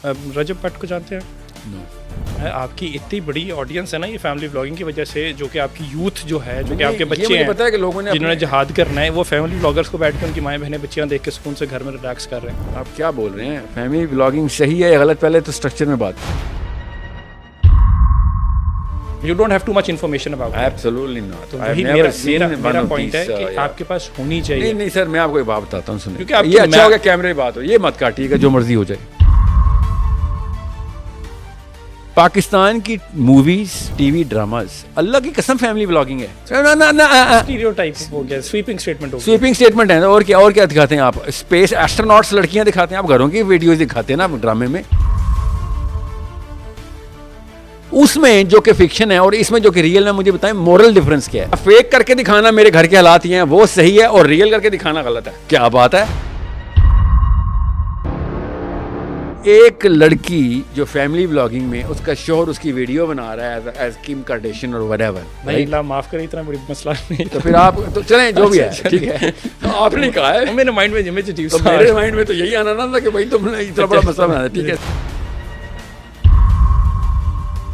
रजब भट्ट को जानते हैं? नो। आपकी इतनी बड़ी ऑडियंस है ना ये फैमिली व्लॉगिंग की वजह से, जो कि आपकी यूथ जो है, जो कि आपके बच्चे हैं, पता है कि लोगों ने जिन्होंने जिहाद करना है, वो फैमिली व्लॉगर्स को बैठ के उनकी माएँ बहनें बच्चियाँ देख के सुकून से घर में रिलैक्स कर रहे हैं। आप क्या बोल रहे हैं? फैमिली व्लॉगिंग सही है या गलत? पहले तो स्ट्रक्चर में बात। You don't have too much information about it. Absolutely not. तो वही मेरा पॉइंट है कि आपके पास होनी चाहिए। नहीं सर, मैं आपको एक बात बताता हूँ, सुनिए। क्योंकि ये अच्छा हो गया कैमरे की बात हो, ये मत काटिएगा, जो मर्जी हो जाए। पाकिस्तान की मूवीज, टीवी ड्रामाज, अल्लाह की कसम फैमिली व्लॉगिंग है। स्टीरियोटाइप हो गया, स्वीपिंग स्टेटमेंट हो गया। स्वीपिंग स्टेटमेंट है। और क्या दिखाते हैं आप? स्पेस एस्ट्रोनॉट्स लड़कियां दिखाते हैं, आप घरों की वीडियोस दिखाते हैं ना ड्रामे में। उसमें जो कि फिक्शन है और इसमें जो कि रियल है, मुझे बताएं मोरल डिफरेंस क्या है? फेक करके दिखाना मेरे घर के हालात ये हैं, वो सही है, और रियल करके दिखाना गलत है। क्या बात है? एक लड़की जो फैमिली व्लॉगिंग में उसका शोहर उसकी वीडियो बना रहा है एज किम कार्डेशियन और व्हाटएवर, नहीं अल्लाह माफ करे, इतना बड़ी मसला नहीं। तो फिर आप तो चलें जो भी है ठीक है। तो आपने कहा है, मेरे माइंड में इमेज अजीब तो मेरे माइंड में तो यही आना ना था कि भाई तुमने इतना बड़ा मसला बनाया। ठीक है।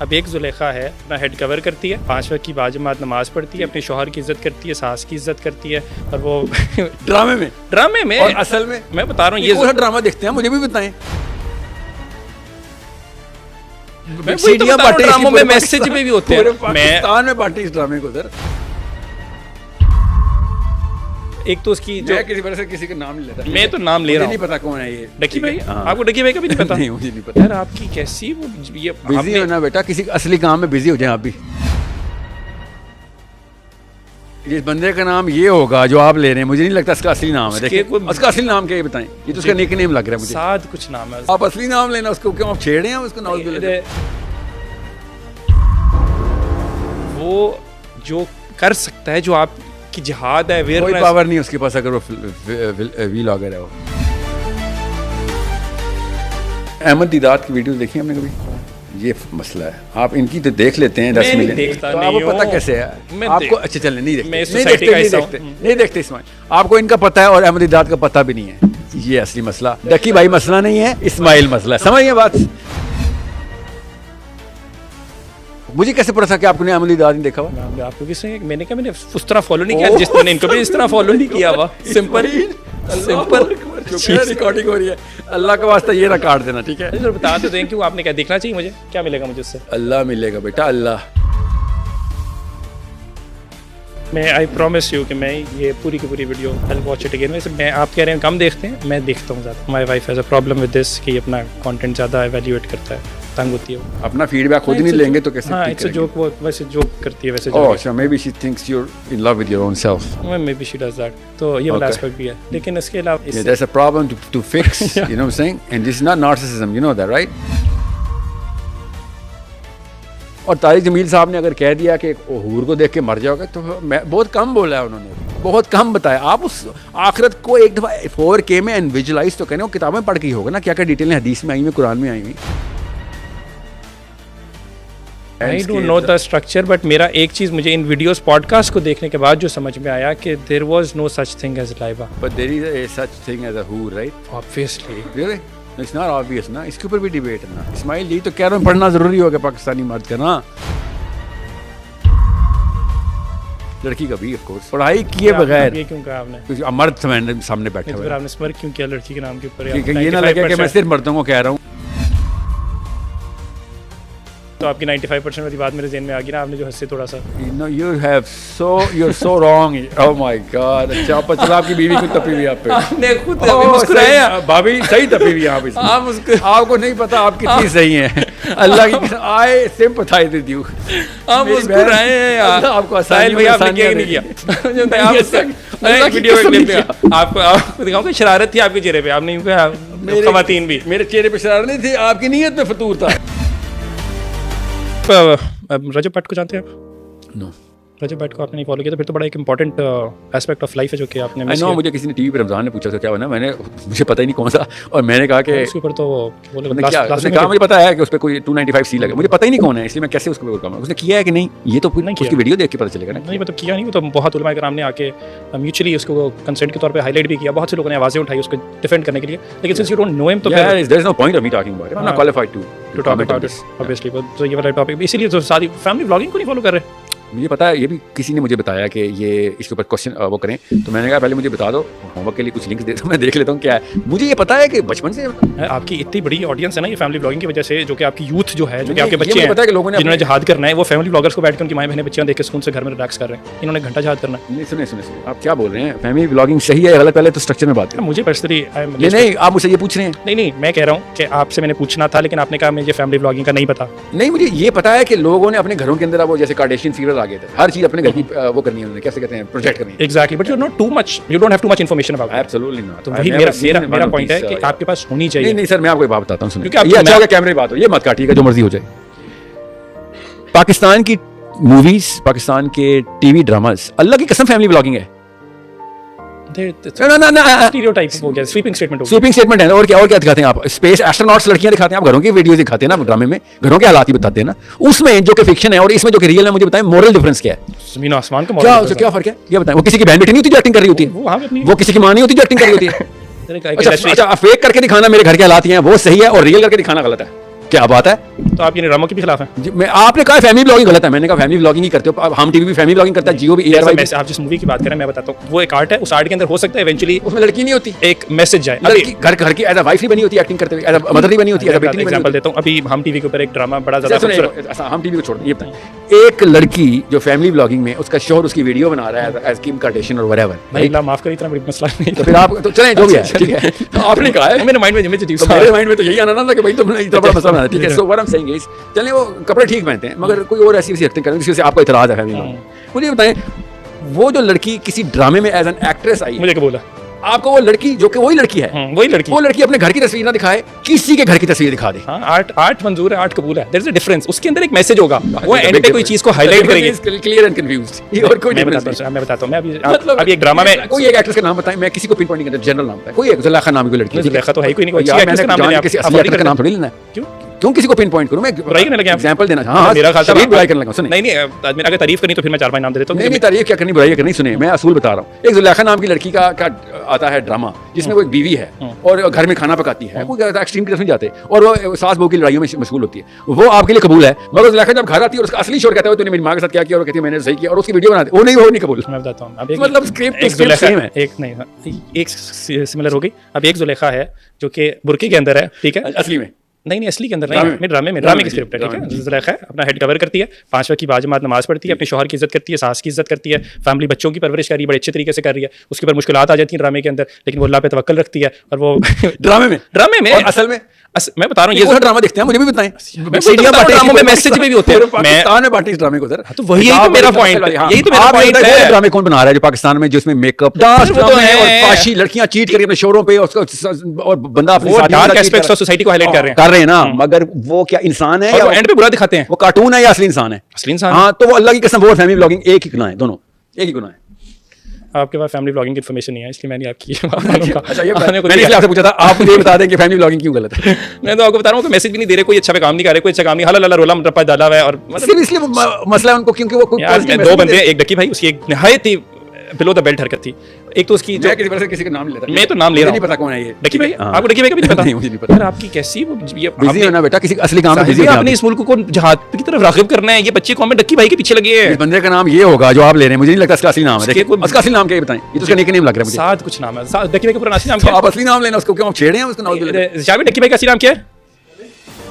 अब एक जुलेखा है, अपना हेड कवर करती है, 5 वक्त की बाजमात नमाज पढ़ती है, अपने शौहर की इज्जत करती है, सास की इज्जत करती है, और वो ड्रामे में और असल में मैं बता रहा हूँ ये ड्रामा देखते हैं, मुझे भी बताएं। सीढ़ियां बांटे ड्रामों में, मैसेज में भी होते हैं। पाकिस्तान में बांटे इस ड्रामे को सर। एक तो उसकी जो किसी वजह से किसी का नाम नहीं लेता, मैं तो नाम ले रहा हूं, नहीं पता कौन है ये। डकी भाई, आपको डकी भाई का भी नहीं पता? नहीं, मुझे नहीं पता यार। आपकी कैसी वो ये बिजी होना बेटा, किसी असली काम में बिजी हो जाए आप भी। जिस बंदे का नाम ये होगा जो आप ले रहे हैं, मुझे नहीं लगता इसका असली नाम है। देखिए उसका असली नाम क्या है बताएं? ये तो उसका निकनेम लग रहा है मुझे। साद कुछ नाम है। आप असली नाम लेना उसको, क्यों आप छेड़ रहे हैं उसको? नाउज़ुबिल्लाह। वो जो कर सकता है, जो आप की जिहाद है, कोई पावर नहीं उसके पास अगर वो व्लॉगर है। वो अहमद दीदात की वीडियो देखी हमने कभी? ये मसला है, आप इनकी तो देख लेते हैं 10 मिनट, तो आपको पता कैसे है आपको? अच्छा चले, नहीं देखते इसमें आपको इनका पता है और अहमद दीदात का पता भी नहीं है। ये असली मसला डकी भाई मसला नहीं है, इस्माइल मसला है। समझिए बात। मुझे कैसे पता था कि आपने अहमद दीदात नहीं देखा हुआ? आपको किसने? मैंने कहा मैंने उस तरह फॉलो नहीं किया जिस तरह इनको भी इस तरह फॉलो नहीं किया हुआ। सिंपल रिकॉर्डिंग हो रही है। अल्लाह का वास्ता ये ना काट देना, ठीक है? सर बता तो दें कि वो आपने क्या देखना चाहिए, मुझे क्या मिलेगा मुझे उससे? अल्लाह मिलेगा बेटा, अल्लाह। मैं आई प्रॉमिस यू कि मैं ये पूरी की पूरी video I watch it again. वैसे मैं, आप कह रहे हैं कम देखते हैं, मैं देखता हूँ ज़्यादा। My wife has a problem with this कि अपना कंटेंट ज़्यादा एवेल्यूएट करता है, तंग होती है वो। अपना फीडबैक खुद ही नहीं लेंगे तो कैसे? हाँ, इट्स अ जोक। वो वैसे जोक करती है वैसे। Oh so maybe she thinks you are in love with your own self. Maybe she does that. तो ये वाला एस्पेक्ट भी है, लेकिन इसके अलावा there is a problem to fix, you know what I am saying, and this is not narcissism, you know that, right? और तारिक जमील साहब ने अगर कह दिया कि एक हूर को देख के मर जाओगे, तो मैं बहुत कम बोला है उन्होंने, बहुत कम बताया। आप उस आखिरत को एक दफ़ा 4K में एंड विजुलाइज तो करें, वो किताबें पढ़ के ही होगा ना, क्या क्या डिटेलें हदीस में आई हुई, कुरान में आई हुई। I don't know the structure, but मेरा एक चीज़ मुझे इन वीडियोस पॉडकास्ट को देखने के बाद जो समझ में आया कि there was no such thing as Laiba, but there is a such thing as a हूर, right? Obviously. Really? It's not obvious ना, इसके ऊपर भी डिबेट है ना। इस्माइल जी तो कह रहा हूँ पढ़ना जरूरी होगा पाकिस्तानी मर्द का ना, लड़की का भी ऑफ कोर्स। पढ़ाई किए बगैर ये क्यों कहा आपने? मर्द सामने बैठा हुआ है, आपने स्मर्क क्यों किया लड़की के नाम के ऊपर? ये ना लगे कि मैं सिर्फ मर्दों को कह रहा हूँ। तो आपकी 95% वाली बात मेरे ज़हन में आ गई ना, आपने जो हंसे थोड़ा सा। you're so wrong. Oh my God. अच्छा पचला आपकी बीवी को तपी हुई आप पे। आपने खुद अभी मुस्कुराए। भाभी सही तपी हुई आप इसमें। आपको नहीं पता आप कितनी सही हैं। अल्लाह की कसम, I sympathize with you। आप मुस्कुराए हैं यार। आपको साहिल भाई आपने क्या नहीं किया? आप वीडियो में क्लिप दिया आपको दिखाऊंगा, शरारत थी आपके चेहरे पे, आपने कहा खवातीन भी। मेरे चेहरे पे शरारत नहीं थी, आपकी नीयत में फतूर था। रजब भट्ट को जानते हैं आप? नो। रजब भट्ट को आपने नहीं फॉलो किया तो फिर तो बड़ा एक इंपॉर्टेंट एस्पेक्ट ऑफ लाइफ है जो कि आपने मिस किया। मुझे किसी ने टीवी पे रमजान ने पूछा था क्या बना, मुझे पता ही नहीं कौन सा, और मैंने कहा कि उसके ऊपर तो उसने कहा मुझे पता है कि उस पर कोई 295C लगा, मुझे पता ही नहीं कौन है, इसलिए मैं कैसे उसको बोलूँगा। उसने किया है कि नहीं ये तो उसकी वीडियो देख के पता चलेगा ना। नहीं मतलब किया नहीं, वो तो बहुत उलमा किराम ने आके म्यूचुअली उसको कंसेंट के तौर पे हाईलाइट भी किया, बहुत से लोगों ने आवाज़ें उठाई उसको डिफेंड करने के लिए, लेकिन since you don't know him तो there is no point of me talking about it, I am not qualified to talk about this obviously. तो ये वाला टॉपिक इसीलिए तो सारी फैमिली व्लॉगिंग को नहीं फॉलो कर रहे। मुझे पता है, ये भी किसी ने मुझे बताया कि ये इसके ऊपर क्वेश्चन वो करें, तो मैंने कहा पहले मुझे बता दो, होमवर्क के लिए कुछ लिंक्स दे दो, मैं देख लेता हूँ क्या है। मुझे ये पता है कि बचपन से आपकी इतनी बड़ी ऑडियंस है ना ये फैमिली व्लॉगिंग की वजह से, जो कि आपकी यूथ जो है, जो कि आपके बच्चे हैं, पता है कि लोगों ने जिन्होंने जहाद करना है, वो फैमिली व्लॉगर्स को बैठ कर उनकी माएं बहनें बच्चियां देख के सुकून से घर में रिलैक्स कर रहे हैं, इन्होंने घंटा जहाद करना है। नहीं सुने आप क्या बोल रहे हैं, फैमिली व्लॉगिंग सही है गलत, पहले तो स्ट्रक्चर में बात करें। मुझे पर्सनली नहीं आप मुझसे ये पूछ रहे हैं। नहीं मैं कह रहा हूँ कि आपसे मैंने पूछना था, लेकिन आपने कहा मुझे फैमिली व्लॉगिंग का नहीं पता। नहीं मुझे ये पता है कि लोगों ने अपने घरों के अंदर वो जैसे कार्डेशियन फीवर आ गए थे, हर चीज अपने घर की वो करनी है, उन्होंने कैसे कहते हैं प्रोजेक्ट करनी है। Exactly, but you not too much, you don't have too much information about. Absolutely not. तो वही मेरा पॉइंट है कि आपके पास होनी चाहिए। नहीं सर मैं आपको एक बात बताता हूँ, सुनिए, ये अच्छा होगा कैमरे की बात हो, ये मत काटिएगा, जो मर्जी हो जाए। पाकिस्तान की मूवीज, पाकिस्तान के टीवी ड्रामास, अल्लाह की कसम फैमिली व्लॉगिंग है। स्टीरियोटाइप्स हो गया, स्वीपिंग स्टेटमेंट है। और क्या दिखाते हैं आप? स्पेस एस्ट्रोनॉट्स लड़कियां दिखाते हैं, आप घरों की वीडियो दिखाते हैं ना ड्रामे में, घरों के हालात ही बताते हैं ना। उसमें जो कि फिक्शन है और इसमें जो कि रियल है, मुझे बताएं मोरल डिफरेंस क्या है? जमीन आसमान का क्या फर्क है ये बताएं। वो किसी की बहन बेटी नहीं होती जो एक्टिंग कर रही होती है, वो किसी की मां नहीं होती जो एक्टिंग कर रही होती है। अच्छा फेक करके दिखाना मेरे घर के हालात हैं वो सही है, और रियल करके दिखाना गलत है, क्या बात है? तो आप ये ड्रामा के भी खिलाफ हैं? मैं आपने कहा फैमिली ब्लॉगिंग गलत है, मैंने कहा फैमिली ब्लॉगिंग ही करते हो, हम टीवी भी फैमिली ब्लॉगिंग करता है, जियो भी। आप जिस मूवी की बात करें मैं बताता हूँ, वो एक आर्ट है, उस आर्ट के अंदर हो सकता है इवेंचुअली उसमें लड़की नहीं होती, एक मैसेज जाए, घर की एज अ वाइफ नहीं बनी होती एक्टिंग करते हुए, एज अ मदर नहीं बनी होती, एज अ बेटी नहीं। एग्जांपल देता हूँ, अभी हम टीवी के ऊपर एक ड्रामा बड़ा ज्यादा, हम टीवी को छोड़, ये बताएं एक लड़की जो फैमिली ब्लॉगिंग में उसका शोहर उसकी वीडियो बना रहा है एज किम कार्डेशियन और व्हाटएवर, भाई अल्लाह माफ करे, इतना बड़ा मसला नहीं। तो फिर आप तो चलें जो भी है ठीक है, तो आपने कहा है मेरे माइंड में मेरे माइंड में तो यही आना था कि भाई तुमने इतना बड़ा मसला बनाया, ठीक है। So what I am saying is, चलें वो कपड़े ठीक पहनते हैं मगर कोई और ऐसी एक्टिंग करें जिसकी वजह से आपको इतराज है फैमिली में। मुझे बताएं वो जो लड़की किसी ड्रामे में एज एन एक्ट्रेस आई, मुझे क्या बोला आपको? वो लड़की जो कि वही लड़की है, वो लड़की अपने घर की तस्वीर ना दिखाए, किसी के घर की तस्वीर दिखा दे। आर्ट मंजूर है, आर्ट कबूल है, देयर इज अ डिफरेंस, उसके अंदर एक मैसेज होगा, वो एंड पे कोई चीज को हाईलाइट करेगी। क्लियर एंड कंफ्यूज्ड, ये और कोई डिफरेंस नहीं। मैं बताता हूं, मैं अभी एक ड्रामा में कोई एक एक्ट्रेस का नाम बताएं, मैं किसी को पिन पॉइंट नहीं करता, जनरल नाम बताएं, कोई एक जुलेखा नाम की लड़की। जुलेखा तो है ही कोई नहीं, कोई एक्ट्रेस का नाम लेना, किसी असली एक्टर का नाम थोड़ी लेना है। क्यों किसी को पिन पॉइंट करूं? मैं बुराई करने लगा, एग्जांपल देना। हां मेरा ख्याल था बुराई करने लगा। सुनिए नहीं मेरा अगर तारीफ करनी तो फिर मैं 4-5 नाम दे देता हूं। नहीं तारीफ क्या करनी, बुराई करनी। सुनिए मैं असूल बता रहा हूं, एक जुलेखा नाम की लड़की का आता है ड्रामा जिसमें वो एक बीवी है और घर में खाना पकाती है, कोई एक्सट्रीम की तरफ नहीं जाते, और वो सास बहू की लड़ाइयों में मशगूल होती है, वो आपके लिए कबूल है। मगर जुलेखा जब घर आती है और उसका असली शोर कहता है तूने मेरी मां के साथ क्या किया, और कहती है मैंने सही किया, और उसकी वीडियो बनाते, वो नहीं कबूल। मैं बताता हूं, मतलब स्क्रिप्ट सेम है, एक नहीं एक सिमिलर हो गई। अब एक जुलेखा है जो कि बुर्के के अंदर है, ठीक है, असली में नहीं असली के अंदर नहीं, ड्रामे की स्क्रिप्ट है, ठीक है। जुलेखा है, अपना हेड कवर करती है, 5 वक्त की बाजमात नमाज पढ़ती है, अपने शौहर की इज्जत करती है, सास की इज्जत करती है, फैमिली बच्चों की परवरिश कर रही है, बड़े अच्छे तरीके से कर रही है। उसके ऊपर मुश्किलात आ जाती हैं ड्रामे के अंदर, लेकिन वो अल्लाह पे तवक्कल रखती है, और वो ड्रामे में और असल में मैं बता रहा हूँ, ये ड्रामा देखते हैं, मुझे भी बताएं। ड्रामों में मैसेज भी होते हैं, पाकिस्तान में बांटे इस ड्रामे को सर। तो वही तो मेरा पॉइंट है, यही तो मेरा पॉइंट है। ड्रामे कौन बना रहा है जो पाकिस्तान में, जिसमें मेकअप डांस ड्रामे और फाशी, लड़कियां चीट करके अपने शोरों पे और बंदा अपने डार्क एस्पेक्ट्स ऑफ सोसाइटी को हाईलाइट कर रहे हैं ना, मगर वो क्या इंसान है या एंड पे बुरा दिखाते हैं? वो कार्टून है या असली इंसान है? असली इंसान। हाँ तो वो अल्लाह की कसम वो फैमिली ब्लॉगिंग एक ही गुनाह है, दोनों एक ही गुनाह है। आपके पास फैमिली ब्लॉगिंग की इन्फॉर्मेशन नहीं है, इसलिए मैंने आपकी अच्छा ये मैंने इसलिए आपसे पूछा था, आप मुझे बता दें कि फैमिली ब्लॉगिंग क्यों गलत है। मैं तो आपको बता रहा हूँ कि मैसेज भी नहीं दे रहे, कोई अच्छा पे काम नहीं कर रहे, कोई अच्छा काम नहीं, हल्ला रोला रप्पा डाला हुआ है, और मतलब इसलिए मसला है उनको क्योंकि वो दो बंदे, एक डक्की भाई, उसकी एक निहायत ही बिलो द बेल्ट हरकत थी। एक तो उसकी किसी का नाम लेता, मैं तो नाम ले रहा हूं, नहीं पता कौन है ये डक्की भाई। आपको डक्की भाई का भी नहीं पता? नहीं मुझे नहीं पता। यार आपकी कैसी वो ये बिजी होना बेटा, किसी असली काम में बिजी आपने इस मुल्क को जहाद की तरफ राग़िब करना है, ये बच्चे कौन में डक्की भाई के पीछे लगे हैं। इस बंदे का नाम ये होगा जो आप ले रहे हैं, मुझे नहीं लगता इसका असली नाम है। देखिए उसका असली नाम क्या है बताएं, ये तो उसका निक नेम लग रहा है मुझे। साथ कुछ नाम है, डक्की भाई का पूरा असली नाम क्या है? आप असली नाम लेना, उसको क्यों आप छेड़े हैं उसका नाम? जावेद डक्की भाई का असली नाम क्या है?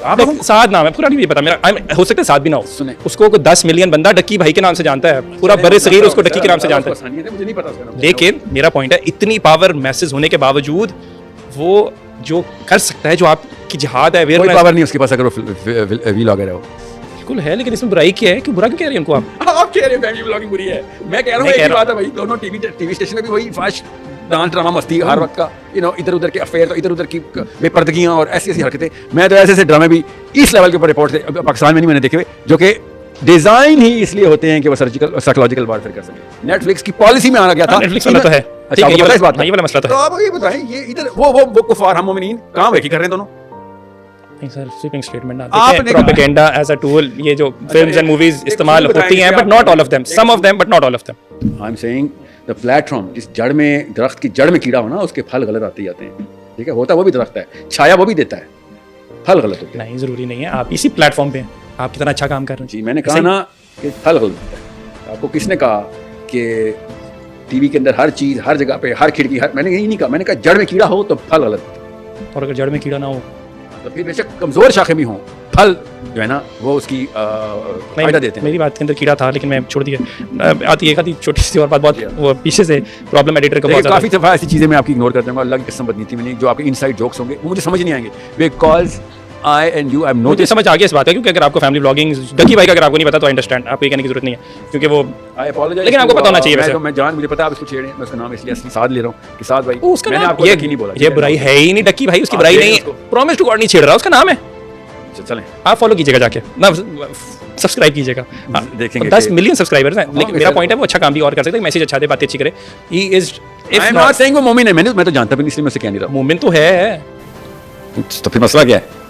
आप साद नाम है, पूरा नहीं पता मेरा, हो सकता है साद भी ना हो। सुने उसको 10 मिलियन बंदा डक्की भाई के नाम से जानता है, पूरा बड़े सगीर उसको डक्की के नाम से जानता है, मुझे नहीं पता। लेकिन मेरा पॉइंट है, इतनी पावर मैसेज होने के बावजूद वो जो कर सकता है, जो आपकी जिहाद है, कोई पावर नहीं उसके पास अगर वो व्लॉगर है। वो बिल्कुल है, लेकिन इसमें बुराई क्या है? कि बुरा क्यों कह रहे हैं उनको? आप कह रहे हैं फैमिली ब्लॉगिंग बुरी है, मैं कह रहा हूँ एक बात है भाई, दोनों टीवी स्टेशन में भी वही फाश डांस ड्रामा मस्ती हर वक्त का, इधर उधर के अफेयर, तो इधर उधर की बेपर्दगियां और ऐसी हरकतें। मैं तो ऐसे ड्रामे भी इस लेवल के ऊपर रिपोर्ट थे पाकिस्तान में नहीं मैंने देखे हुए, जो कि डिजाइन ही इसलिए होते हैं कि वो सर्जिकल साइकोलॉजिकल वारफेयर कर सके। नेटफ्लिक्स की पॉलिसी में आना गया था, नेटफ्लिक्स वाला तो है, अच्छा आपको पता है इस बात का? ये वाला मसला तो तो है। आप ये बताएं, ये इधर वो कुफार हम मोमिनीन कहां वेकी कर रहे हैं दोनों? नहीं सर, स्वीपिंग स्टेटमेंट ना आपने देखें, प्रोपेगेंडा एज अ टूल, ये जो फिल्म्स एंड मूवीज इस्तेमाल होती हैं, but not all of them, some of them but not all of them. I am saying the platform, जिस जड़ में, दरख्त की जड़ में कीड़ा हो ना, उसके फल गलत आते ही आते हैं। ठीक है, होता वो भी दरख्त है, छाया वो भी देता है, फल गलत होते हैं। नहीं, जरूरी नहीं है, आप इसी प्लेटफॉर्म पे हैं, आप कितना अच्छा काम कर रहे हैं। जी, मैंने कहा ना कि फल गलत होता है। आपको किसने कहा कि टीवी के अंदर हर चीज, हर जगह पे, हर खिड़की, हर, मैंने यही नहीं कहा, मैंने कहा जड़ में कीड़ा हो तो फल गलत। और अगर जड़ में कीड़ा ना हो तो फिर बेशक कमजोर शाखें भी हों, फल जो है ना वो उसकी फायदा देते हैं। मेरी बात के अंदर कीड़ा था, लेकिन मैं छोड़ दिया। आती एक आती छोटी सी और बात, बहुत वो पीछे से प्रॉब्लम एडिटर का बहुत काफी दफा ऐसी चीजें मैं आपकी इग्नोर कर दूंगा, अल्लाह की कसम बदनीति में नहीं, जो आपके इनसाइड जोक्स होंगे वो मुझे समझ नहीं आएंगे, because I and you I am note. मुझे समझ आ गया इस बात है, क्योंकि अगर आपको फैमिली व्लॉगिंग, डकी भाई का अगर आपको नहीं पता तो अंडरस्टैंड, आपको ये कहने की जरूरत नहीं है, क्योंकि वो आई अपोलोजाइज, लेकिन आपको पता होना चाहिए वैसे। मैं जान, मुझे पता है आप इसको छेड़े हैं, मैं उसका नाम इसलिए असली साथ ले रहा हूं कि साथ भाई, उसका मैंने नाम आपको ये नहीं बोला, ये बुराई है ही नहीं, डक्की भाई उसकी बुराई नहीं है, प्रॉमिस टू गॉड नहीं छेड़ रहा, उसका नाम है। चलें, आप फॉलो कीजिएगा जाके ना, सब्सक्राइब कीजिएगा, देखेंगे 10 मिलियन सब्सक्राइबर्स हैं, लेकिन मेरा पॉइंट है वो अच्छा काम भी और कर सकते हैं, मैसेज अच्छा दे, बातें अच्छी करे। He is, I am not saying वो मोमिन है, मैं तो जानता भी नहीं, इसलिए मैं उससे कह नहीं रहा। मोमिन तो है, तो फिर मसला क्या है?